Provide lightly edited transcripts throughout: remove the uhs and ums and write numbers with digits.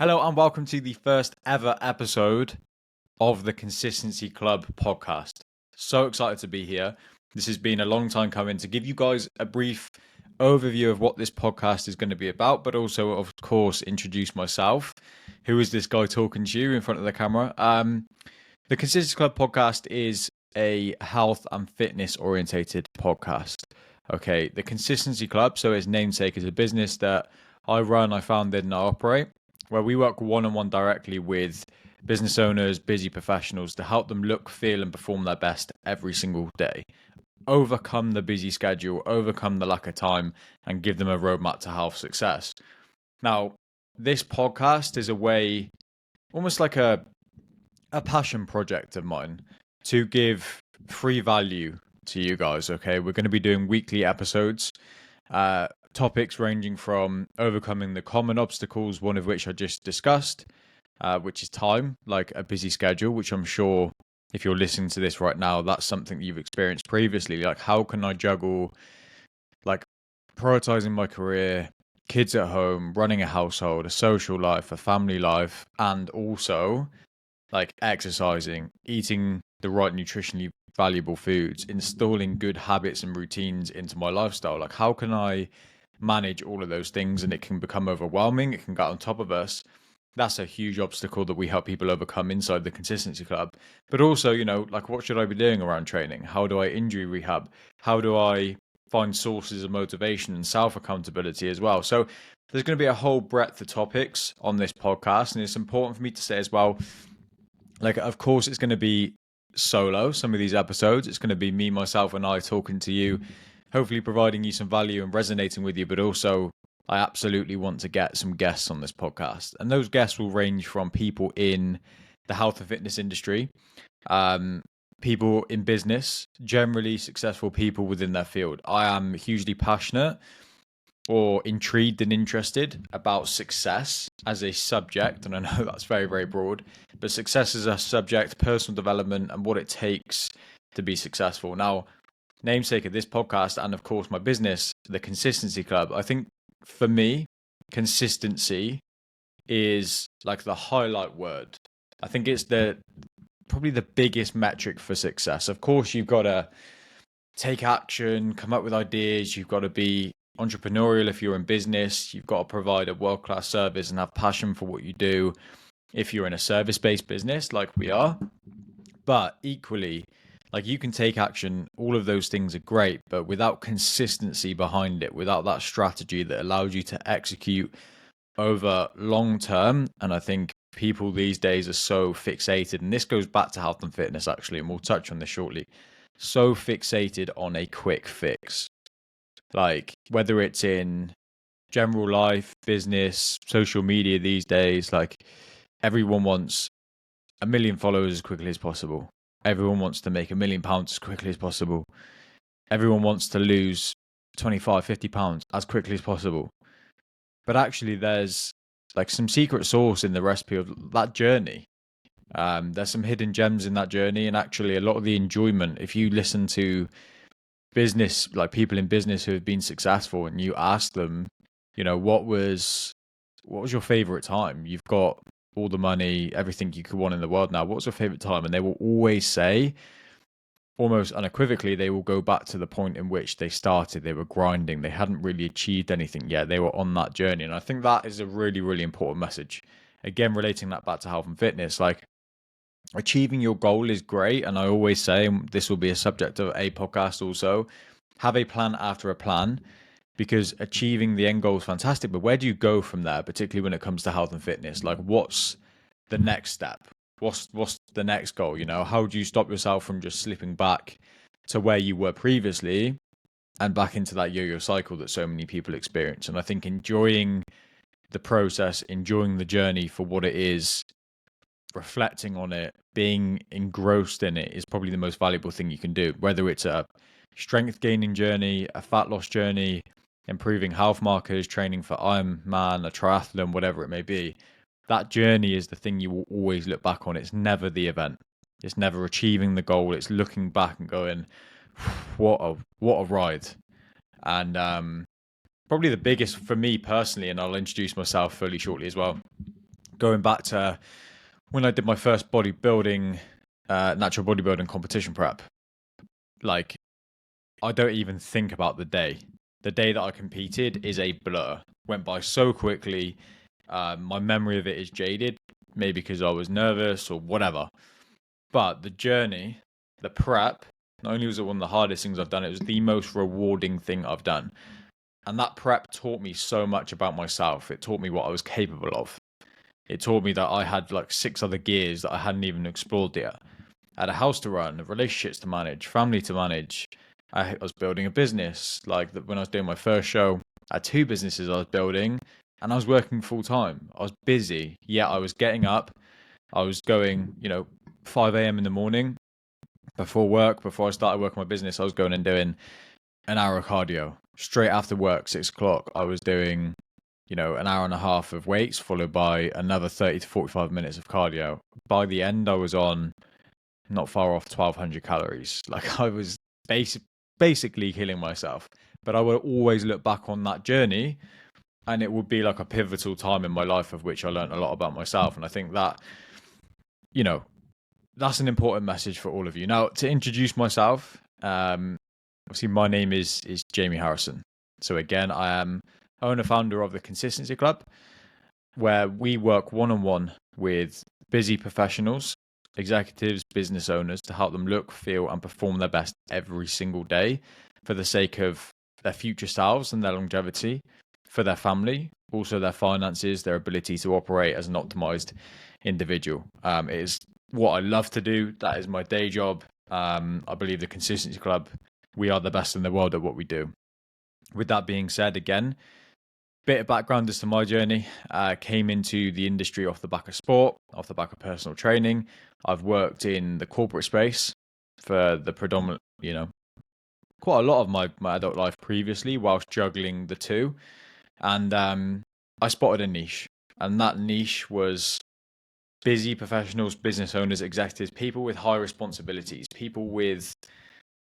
Hello and welcome to the first ever episode of the Consistency Club podcast. So excited to be here. This has been a long time coming to give you guys a brief overview of what this podcast is going to be about, but also, of course, introduce myself. Who is this guy talking to you in front of the camera? The Consistency Club podcast is a health and fitness orientated podcast. Okay, the Consistency Club, so its namesake, is a business that I run, I founded, and I operate, where we work one-on-one directly with business owners, busy professionals to help them look, feel, and perform their best every single day. Overcome the busy schedule, overcome the lack of time, and give them a roadmap to health success. Now, this podcast is a way, almost like a passion project of mine, to give free value to you guys. Okay, we're going to be doing weekly episodes, topics ranging from overcoming the common obstacles, one of which I just discussed, which is time, like a busy schedule, which I'm sure if you're listening to this right now, that's something that you've experienced previously. Like, how can I juggle, like, prioritizing my career, kids at home, running a household, a social life, a family life, and also like exercising, eating the right nutritionally valuable foods, installing good habits and routines into my lifestyle. Like, how can I manage all of those things? And it can become overwhelming. It can get on top of us. That's a huge obstacle that we help people overcome inside the Consistency Club. But also, like, what should I be doing around training? How do I injury rehab? How do I find sources of motivation and self-accountability as well? So there's going to be a whole breadth of topics on this podcast. And it's important for me to say as well, like, of course, it's going to be solo, some of these episodes. It's going to be me, myself, and I talking to you, hopefully providing you some value and resonating with you. But also, I absolutely want to get some guests on this podcast. And those guests will range from people in the health and fitness industry, people in business, generally successful people within their field. I am hugely passionate or intrigued and interested about success as a subject. And I know that's very, very broad, but success as a subject, personal development, and what it takes to be successful. Now, namesake of this podcast and, of course, my business, the Consistency Club, I think for me, consistency is like the highlight word. I think it's probably the biggest metric for success. Of course, you've got to take action, come up with ideas. You've got to be entrepreneurial if you're in business. You've got to provide a world-class service and have passion for what you do if you're in a service-based business like we are. But equally, like, you can take action, all of those things are great, but without consistency behind it, without that strategy that allows you to execute over long term. And I think people these days are so fixated, and this goes back to health and fitness actually, and we'll touch on this shortly, so fixated on a quick fix. Like, whether it's in general life, business, social media these days, like, everyone wants 1 million followers as quickly as possible. Everyone wants to make £1 million as quickly as possible. Everyone wants to lose 25, 50 pounds as quickly as possible. But actually, there's like some secret sauce in the recipe of that journey. There's some hidden gems in that journey. And actually, a lot of the enjoyment, if you listen to business, like people in business who have been successful, and you ask them, what was your favorite time? You've got all the money, everything you could want in the world now. What's your favorite time? And they will always say, almost unequivocally, they will go back to the point in which they started. They were grinding. They hadn't really achieved anything yet. They were on that journey. And I think that is a really, really important message. Again, relating that back to health and fitness, like, achieving your goal is great. And I always say, and this will be a subject of a podcast also, have a plan after a plan, because achieving the end goal is fantastic. But where do you go from there, particularly when it comes to health and fitness? Like, what's the next step? What's the next goal? How do you stop yourself from just slipping back to where you were previously and back into that yo-yo cycle that so many people experience? And I think enjoying the process, enjoying the journey for what it is, reflecting on it, being engrossed in it is probably the most valuable thing you can do. Whether it's a strength gaining journey, a fat loss journey, improving health markers, training for Ironman, a triathlon, whatever it may be, that journey is the thing you will always look back on. It's never the event. It's never achieving the goal. It's looking back and going, what a ride. And probably the biggest for me personally, and I'll introduce myself fairly shortly as well, going back to when I did my first bodybuilding, natural bodybuilding competition prep, like I don't even think about the day. The day that I competed is a blur. Went by so quickly. My memory of it is jaded, maybe because I was nervous or whatever. But the journey, the prep, not only was it one of the hardest things I've done, it was the most rewarding thing I've done. And that prep taught me so much about myself. It taught me what I was capable of. It taught me that I had like 6 other gears that I hadn't even explored yet. I had a house to run, relationships to manage, family to manage. I was building a business. Like when I was doing my first show, I had 2 businesses I was building, and I was working full time. I was busy, yet I was getting up. I was going, 5 a.m. in the morning before work, before I started working my business. I was going and doing an hour of cardio. Straight after work, 6 o'clock, I was doing, an hour and a half of weights, followed by another 30 to 45 minutes of cardio. By the end, I was on not far off 1,200 calories. Like I was basically killing myself. But I would always look back on that journey, and it would be like a pivotal time in my life of which I learned a lot about myself. And I think that, that's an important message for all of you. Now, to introduce myself, obviously my name is Jamie Harrison. So again, I am owner founder of the Consistency Club, where we work one-on-one with busy professionals, executives, business owners to help them look, feel, and perform their best every single day for the sake of their future selves and their longevity, for their family, also their finances, their ability to operate as an optimized individual. It is what I love to do. That is my day job. I believe the Consistency Club, we are the best in the world at what we do. With that being said, again, bit of background as to my journey. Came into the industry off the back of sport, off the back of personal training. I've worked in the corporate space for the predominant, quite a lot of my adult life previously, whilst juggling the two. And I spotted a niche, and that niche was busy professionals, business owners, executives, people with high responsibilities, people with,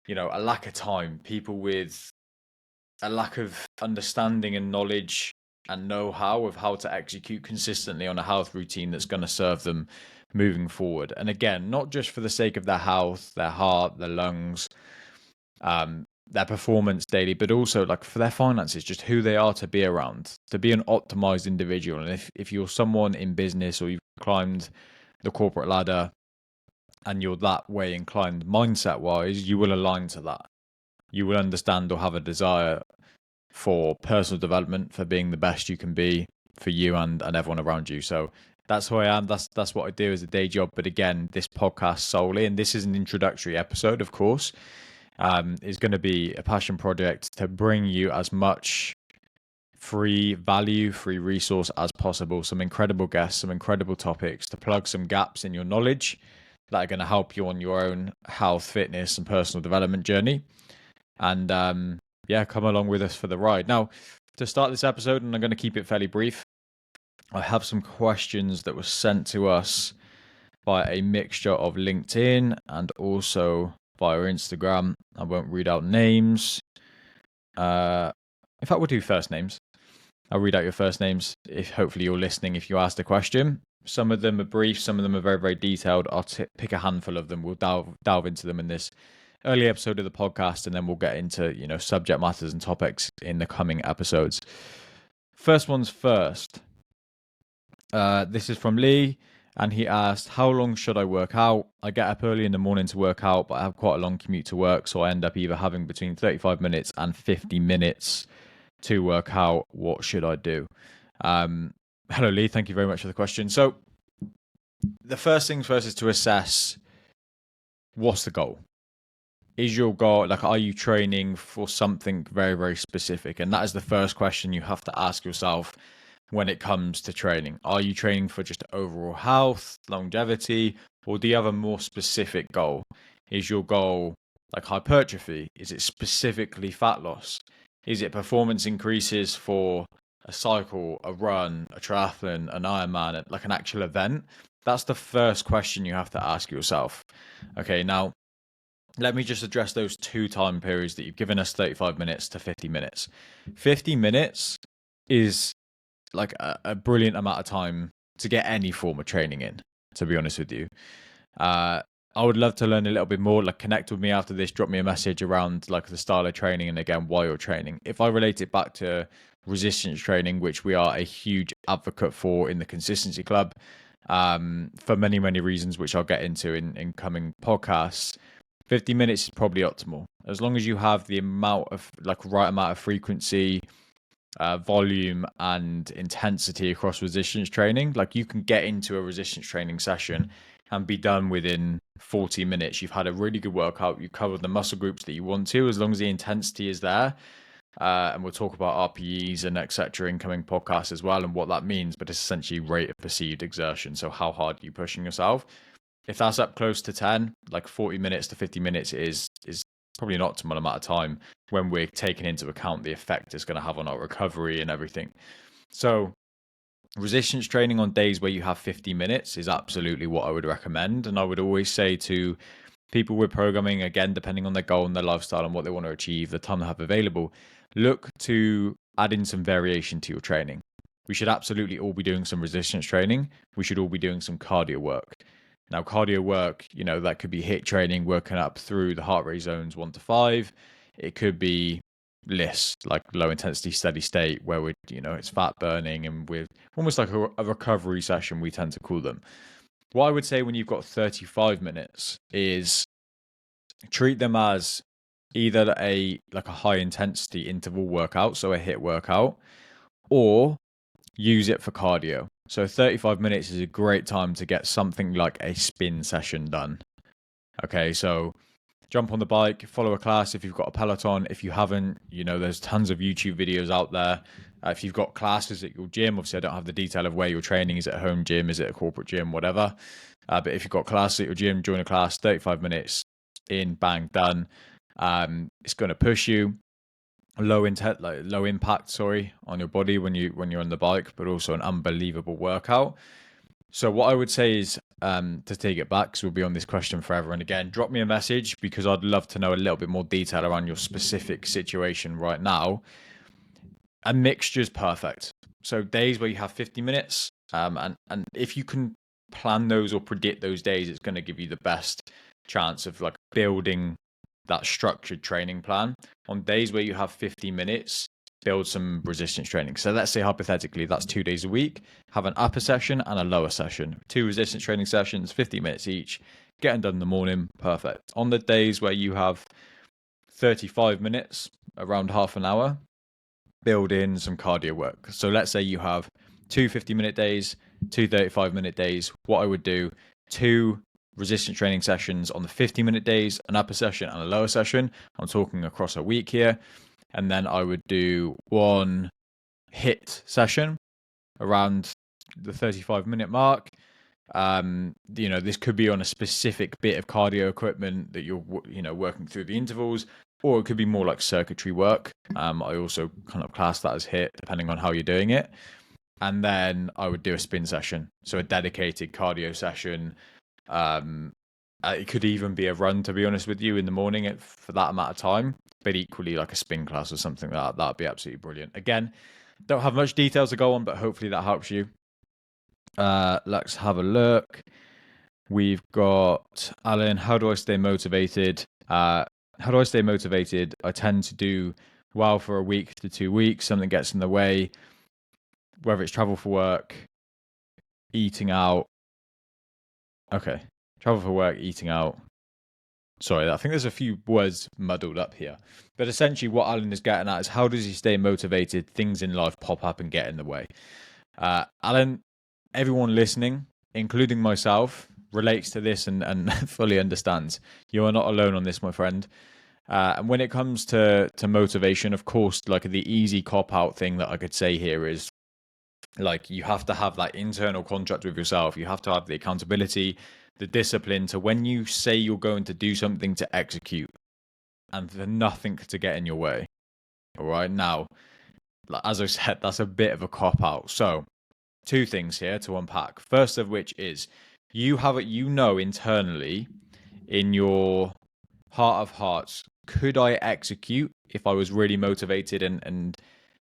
a lack of time, people with a lack of understanding and knowledge and know-how of how to execute consistently on a health routine that's going to serve them moving forward. And again, not just for the sake of their health, their heart, their lungs, their performance daily, but also like for their finances, just who they are to be around, to be an optimized individual. And if you're someone in business or you've climbed the corporate ladder and you're that way inclined mindset wise, you will align to that. You will understand or have a desire for personal development, for being the best you can be for you and everyone around you. So that's who I am. That's what I do as a day job. But again, this podcast solely, and this is an introductory episode, of course, is going to be a passion project to bring you as much free value, free resource as possible. Some incredible guests, some incredible topics to plug some gaps in your knowledge that are going to help you on your own health, fitness, and personal development journey. And come along with us for the ride. Now, to start this episode, and I'm going to keep it fairly brief, I have some questions that were sent to us by a mixture of LinkedIn and also via Instagram. I won't read out names. In fact, we'll do first names. I'll read out your first names if hopefully you're listening if you asked a question. Some of them are brief, some of them are very, very detailed. I'll pick a handful of them. We'll delve into them in this early episode of the podcast, and then we'll get into subject matters and topics in the coming episodes. First one's first. This is from Lee, and he asked, how long should I work out? I get up early in the morning to work out, but I have quite a long commute to work, so I end up either having between 35 minutes and 50 minutes to work out. What should I do? Hello, Lee. Thank you very much for the question. So the first things first is to assess what's the goal. Is your goal, like, are you training for something very, very specific? And that is the first question you have to ask yourself when it comes to training. Are you training for just overall health, longevity, or do you have a more specific goal? Is your goal like hypertrophy? Is it specifically fat loss? Is it performance increases for a cycle, a run, a triathlon, an Ironman, like an actual event? That's the first question you have to ask yourself. Okay, now, let me just address those 2 time periods that you've given us, 35 minutes to 50 minutes. 50 minutes is like a brilliant amount of time to get any form of training in, to be honest with you. I would love to learn a little bit more. Like, connect with me after this, drop me a message around like the style of training and again why you're training. If I relate it back to resistance training, which we are a huge advocate for in the Consistency Club, for many reasons, which I'll get into in coming podcasts, 50 minutes is probably optimal. As long as you have the amount of right amount of frequency, volume and intensity across resistance training, like you can get into a resistance training session and be done within 40 minutes. You've had a really good workout. You covered the muscle groups that you want to, as long as the intensity is there. And we'll talk about RPEs and etc. in coming podcasts as well and what that means. But it's essentially rate of perceived exertion. So how hard are you pushing yourself? If that's up close to 10, like 40 minutes to 50 minutes is probably an optimal amount of time when we're taking into account the effect it's going to have on our recovery and everything. So resistance training on days where you have 50 minutes is absolutely what I would recommend. And I would always say to people with programming, again, depending on their goal and their lifestyle and what they want to achieve, the time they have available, look to add in some variation to your training. We should absolutely all be doing some resistance training. We should all be doing some cardio work. Now, cardio work, that could be HIIT training, working up through the heart rate zones 1 to 5. It could be LISS, like low intensity steady state, where we're, it's fat burning and we're almost like a recovery session, we tend to call them. What I would say when you've got 35 minutes is treat them as either a high intensity interval workout, so a HIIT workout, or use it for cardio. So 35 minutes is a great time to get something like a spin session done. Okay, so jump on the bike, follow a class if you've got a Peloton. If you haven't, there's tons of YouTube videos out there. If you've got classes at your gym, obviously I don't have the detail of where you're training. Is it a home gym? Is it a corporate gym? Whatever. But if you've got classes at your gym, join a class, 35 minutes in, bang, done. It's going to push you. Low impact, on your body when you're on the bike, but also an unbelievable workout. So what I would say is, to take it back, because we'll be on this question forever and again, drop me a message because I'd love to know a little bit more detail around your specific situation right now. A mixture is perfect. So days where you have 50 minutes, and if you can plan those or predict those days, it's going to give you the best chance of building that structured training plan. On days where you have 50 minutes, build some resistance training. So let's say hypothetically that's 2 days a week, have an upper session and a lower session, 2 resistance training sessions, 50 minutes each, getting done in the morning, perfect. On the days where you have 35 minutes, around half an hour, build in some cardio work. So let's say you have 2 50-minute days, 2 35-minute days. What I would do, 2 resistance training sessions on the 50-minute days, an upper session and a lower session. I'm talking across a week here. And then I would do 1 HIIT session around the 35-minute mark. This could be on a specific bit of cardio equipment that you're, working through the intervals, or it could be more like circuitry work. I also kind of class that as HIIT, depending on how you're doing it. And then I would do a spin session, so a dedicated cardio session. It could even be a run, to be honest with you, in the morning for that amount of time, but equally like a spin class or something like that. That'd be absolutely brilliant. Again, don't have much details to go on, but hopefully that helps you. Let's have a look. We've got Alan. How do I stay motivated? I tend to do well for a week to 2 weeks. Something gets in the way, whether it's travel for work, eating out. Okay. Travel for work, eating out. Sorry, I think there's a few words muddled up here. But essentially what Alan is getting at is, how does he stay motivated? Things in life pop up and get in the way. Alan, everyone listening, including myself, relates to this and fully understands. You are not alone on this, my friend. And when it comes to motivation, of course, the easy cop-out thing that I could say here is, you have to have that internal contract with yourself. You have to have the accountability, the discipline to, when you say you're going to do something, to execute, and for nothing to get in your way. All right. Now, as I said, that's a bit of a cop out. So 2 things here to unpack. First of which is, you have it, internally in your heart of hearts, could I execute if I was really motivated and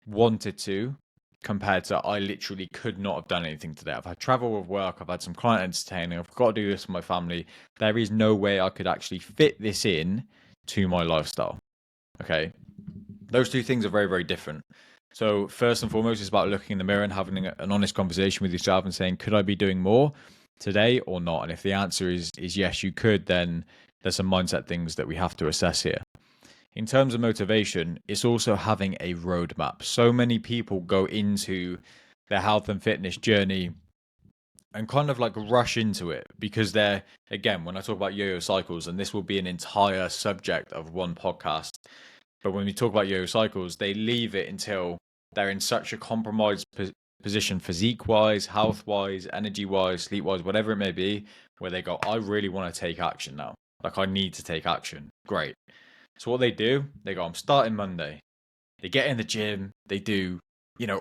wanted to compared to I literally could not have done anything today. I've had travel with work, I've had some client entertaining, I've got to do this for my family. There is no way I could actually fit this in to my lifestyle. Okay. Those two things are very, very different. So first and foremost, it's about looking in the mirror and having an honest conversation with yourself and saying, could I be doing more today or not? And if the answer is yes, you could, then there's some mindset things that we have to assess here. In terms of motivation, it's also having a roadmap. So many people go into their health and fitness journey and kind of like rush into it because they're, again, when I talk about yo-yo cycles, and this will be an entire subject of one podcast, but when we talk about yo-yo cycles, they leave it until they're in such a compromised position, physique-wise, health-wise, energy-wise, sleep-wise, whatever it may be, where they go, I really want to take action now. Like, I need to take action. Great. So what they do, they go, I'm starting Monday. They get in the gym, they do,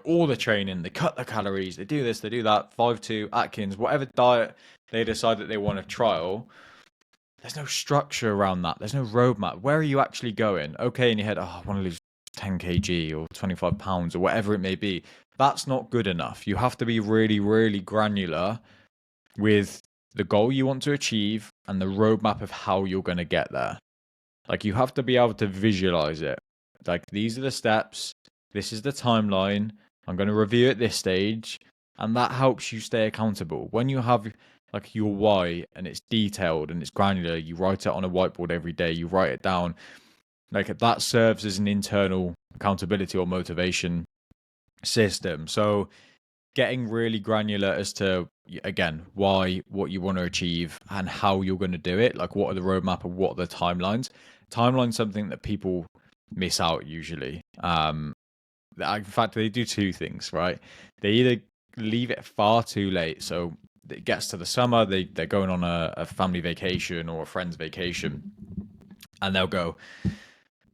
all the training, they cut the calories, they do this, they do that, 5-2, Atkins, whatever diet they decide that they want to trial. There's no structure around that. There's no roadmap. Where are you actually going? Okay, in your head, I want to lose 10 kg or 25 pounds or whatever it may be. That's not good enough. You have to be really, really granular with the goal you want to achieve and the roadmap of how you're going to get there. Like, you have to be able to visualize it. Like, these are the steps. This is the timeline. I'm going to review at this stage. And that helps you stay accountable. When you have like your why and it's detailed and it's granular, you write it on a whiteboard every day, you write it down. Like, that serves as an internal accountability or motivation system. So getting really granular as to, again, why, what you want to achieve and how you're going to do it. Like, what are the roadmap and what are the timelines? Timeline's something that people miss out usually. In fact, they do two things, right? They either leave it far too late. So it gets to the summer, they're going on a family vacation or a friend's vacation, and they'll go,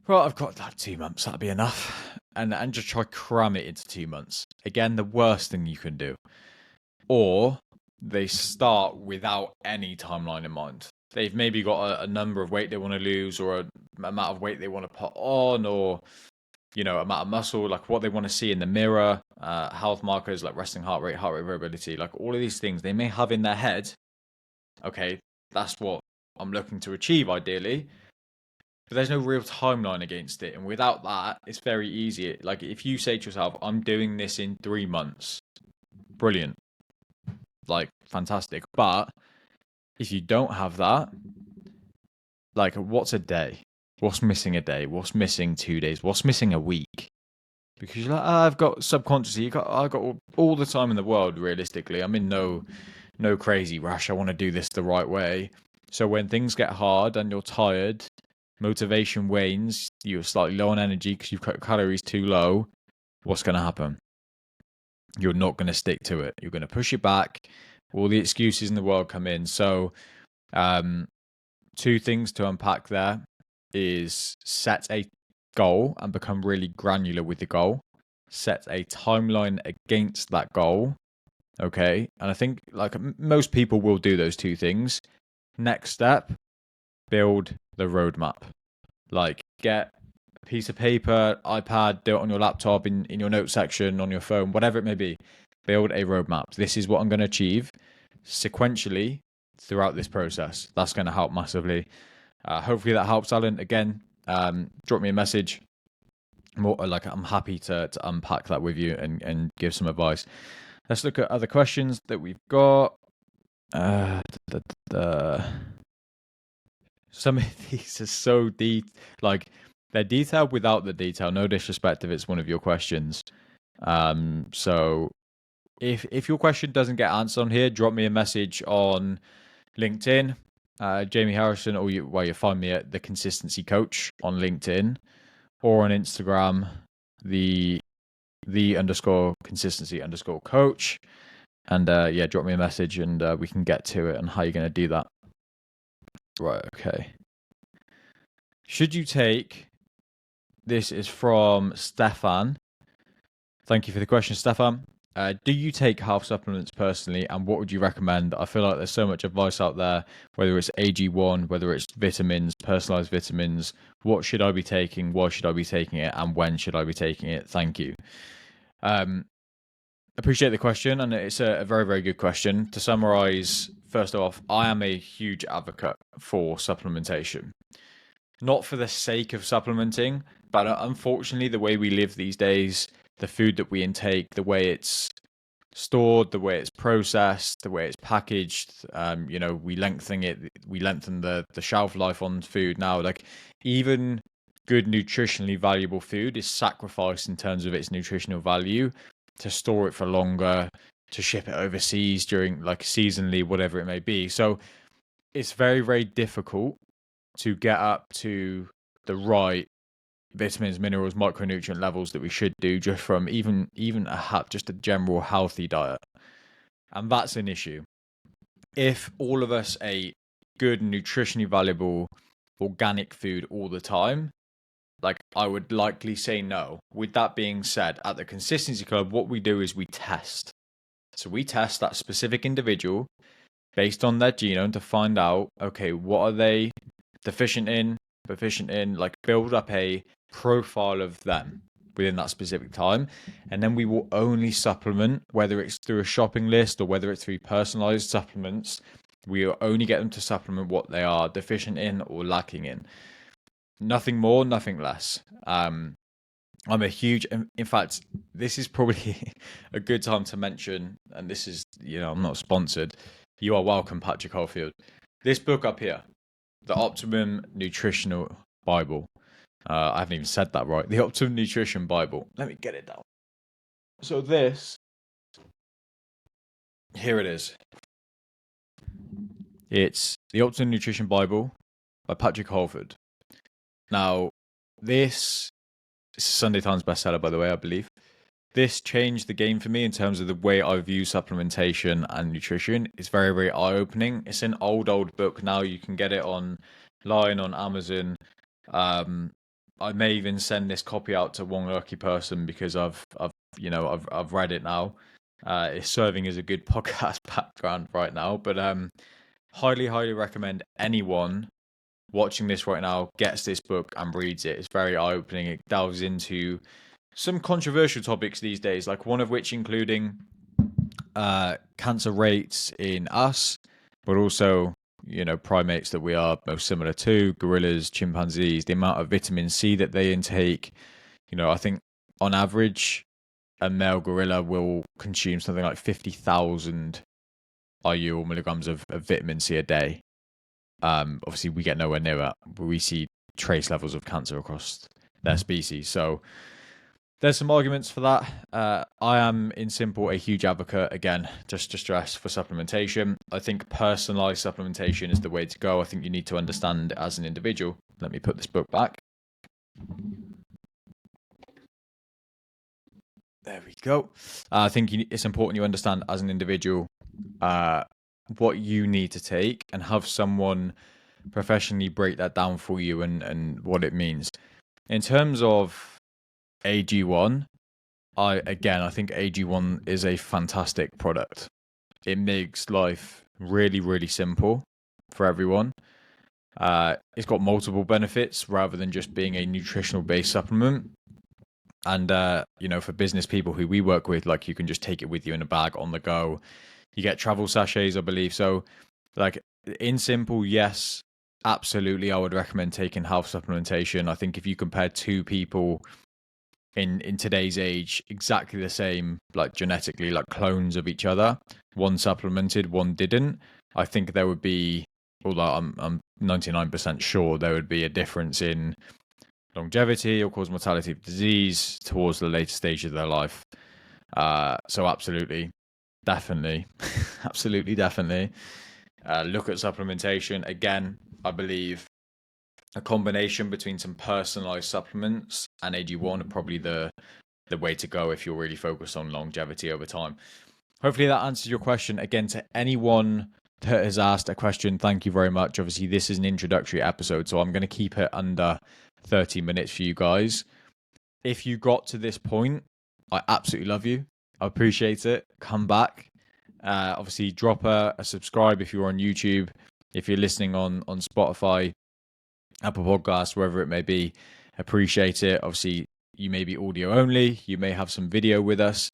well, I've got like 2 months, that'll be enough. And just try cram it into 2 months. Again, the worst thing you can do. Or they start without any timeline in mind. They've maybe got a number of weight they want to lose, or an amount of weight they want to put on, or amount of muscle, like what they want to see in the mirror, health markers like resting heart rate variability, like all of these things they may have in their head. Okay, that's what I'm looking to achieve ideally, but there's no real timeline against it. And without that, it's very easy. Like, if you say to yourself, I'm doing this in 3 months, brilliant, like fantastic. But if you don't have that, like, what's a day? What's missing a day? What's missing 2 days? What's missing a week? Because you're like, I've got subconsciously, I've got all the time in the world, realistically. I'm in no crazy rush. I want to do this the right way. So when things get hard and you're tired, motivation wanes, you're slightly low on energy because you've cut calories too low, what's going to happen? You're not going to stick to it. You're going to push it back. All the excuses in the world come in. So two things to unpack there is set a goal and become really granular with the goal. Set a timeline against that goal. Okay. And I think like most people will do those two things. Next step, build the roadmap. Like, get a piece of paper, iPad, do it on your laptop, in your notes section, on your phone, whatever it may be. Build a roadmap. This is what I'm going to achieve sequentially throughout this process. That's going to help massively. Hopefully that helps, Alan. Again, drop me a message. I'm happy to unpack that with you and give some advice. Let's look at other questions that we've got. Some of these are so deep, like they're detailed without the detail. No disrespect if it's one of your questions. So if your question doesn't get answered on here, drop me a message on LinkedIn, Jamie Harrison, or you find me at The Consistency Coach on LinkedIn, or on Instagram, the _consistency_coach. And drop me a message and we can get to it and how you're going to do that. Right, okay. Should you take, this is from Stefan. Thank you for the question, Stefan. Do you take health supplements personally, and what would you recommend? I feel like there's so much advice out there, whether it's AG1, whether it's vitamins, personalized vitamins. What should I be taking? Why should I be taking it? And when should I be taking it? Thank you. Appreciate the question, and it's a very, very good question. To summarize, first off, I am a huge advocate for supplementation. Not for the sake of supplementing, but unfortunately, the way we live these days, the food that we intake, the way it's stored, the way it's processed, the way it's packaged, we lengthen the shelf life on food now. Like, even good nutritionally valuable food is sacrificed in terms of its nutritional value to store it for longer, to ship it overseas during like seasonally, whatever it may be. So it's very, very difficult to get up to the right vitamins, minerals, micronutrient levels that we should do just from even just a general healthy diet. And that's an issue. If all of us ate good, nutritionally valuable, organic food all the time, like, I would likely say no. With that being said, at the Consistency Club, what we do is we test. So we test that specific individual based on their genome to find out, okay, what are they deficient in, proficient in, like build up a profile of them within that specific time. And then we will only supplement, whether it's through a shopping list or whether it's through personalized supplements. We will only get them to supplement what they are deficient in or lacking in. Nothing more, nothing less. I'm a huge, in fact, this is probably a good time to mention, and this is, I'm not sponsored. You are welcome, Patrick Holfield. This book up here, The Optimum Nutritional Bible. I haven't even said that right. The Optimum Nutrition Bible. Let me get it down. So here it is. It's The Optimum Nutrition Bible by Patrick Holford. Now, this is a Sunday Times bestseller, by the way, I believe. This changed the game for me in terms of the way I view supplementation and nutrition. It's very, very eye-opening. It's an old book now. You can get it online on Amazon. I may even send this copy out to one lucky person because I've read it now. It's serving as a good podcast background right now. But highly, highly recommend anyone watching this right now gets this book and reads it. It's very eye-opening. It delves into some controversial topics these days, like one of which including cancer rates in us, but also, primates that we are most similar to, gorillas, chimpanzees, the amount of vitamin C that they intake. I think on average, a male gorilla will consume something like 50,000 IU or milligrams of vitamin C a day. Obviously, we get nowhere near that, but we see trace levels of cancer across their species. So there's some arguments for that. I am, in simple, a huge advocate, again, just to stress, for supplementation. I think personalized supplementation is the way to go. I think you need to understand as an individual. Let me put this book back. There we go. I think it's important you understand as an individual what you need to take and have someone professionally break that down for you and what it means. In terms of AG1, I think AG1 is a fantastic product. It makes life really, really simple for everyone. It's got multiple benefits rather than just being a nutritional based supplement. And, for business people who we work with, like, you can just take it with you in a bag on the go. You get travel sachets, I believe. So, like, in simple, yes, absolutely, I would recommend taking health supplementation. I think if you compare two people in today's age, exactly the same, like genetically, like clones of each other, one supplemented, one didn't, I think there would be, although I'm 99% sure there would be a difference in longevity or cause mortality of disease towards the later stage of their life. So absolutely, definitely, absolutely, definitely. Look at supplementation. Again, I believe a combination between some personalized supplements and AG1 are probably the way to go if you're really focused on longevity over time. Hopefully that answers your question. Again, to anyone that has asked a question, thank you very much. Obviously, this is an introductory episode, so I'm going to keep it under 30 minutes for you guys. If you got to this point, I absolutely love you. I appreciate it. Come back. Obviously, drop a subscribe if you're on YouTube. If you're listening on Spotify, Apple Podcasts, wherever it may be, appreciate it. Obviously, you may be audio only. You may have some video with us.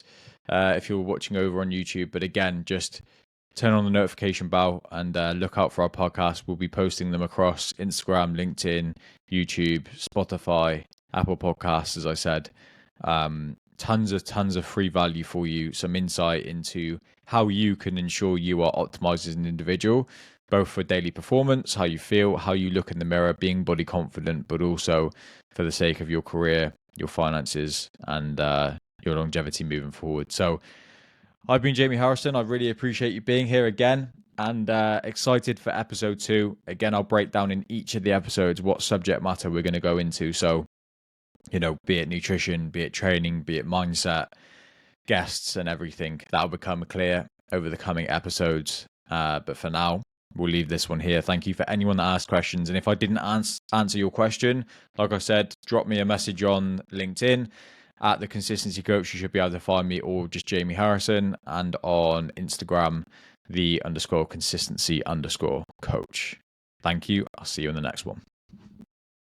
if you're watching over on YouTube. But again, just turn on the notification bell and look out for our podcast. We'll be posting them across Instagram, LinkedIn, YouTube, Spotify, Apple Podcasts, as I said. Tons of free value for you, some insight into how you can ensure you are optimized as an individual, both for daily performance, how you feel, how you look in the mirror, being body confident, but also for the sake of your career, your finances, and your longevity moving forward. So I've been Jamie Harrison. I really appreciate you being here again, and excited for episode 2. Again, I'll break down in each of the episodes what subject matter we're going to go into. So, be it nutrition, be it training, be it mindset, guests and everything, that'll become clear over the coming episodes. But for now, we'll leave this one here. Thank you for anyone that asked questions. And if I didn't answer your question, like I said, drop me a message on LinkedIn at The Consistency Coach. You should be able to find me, or just Jamie Harrison, and on Instagram, the _consistency_coach. Thank you. I'll see you in the next one.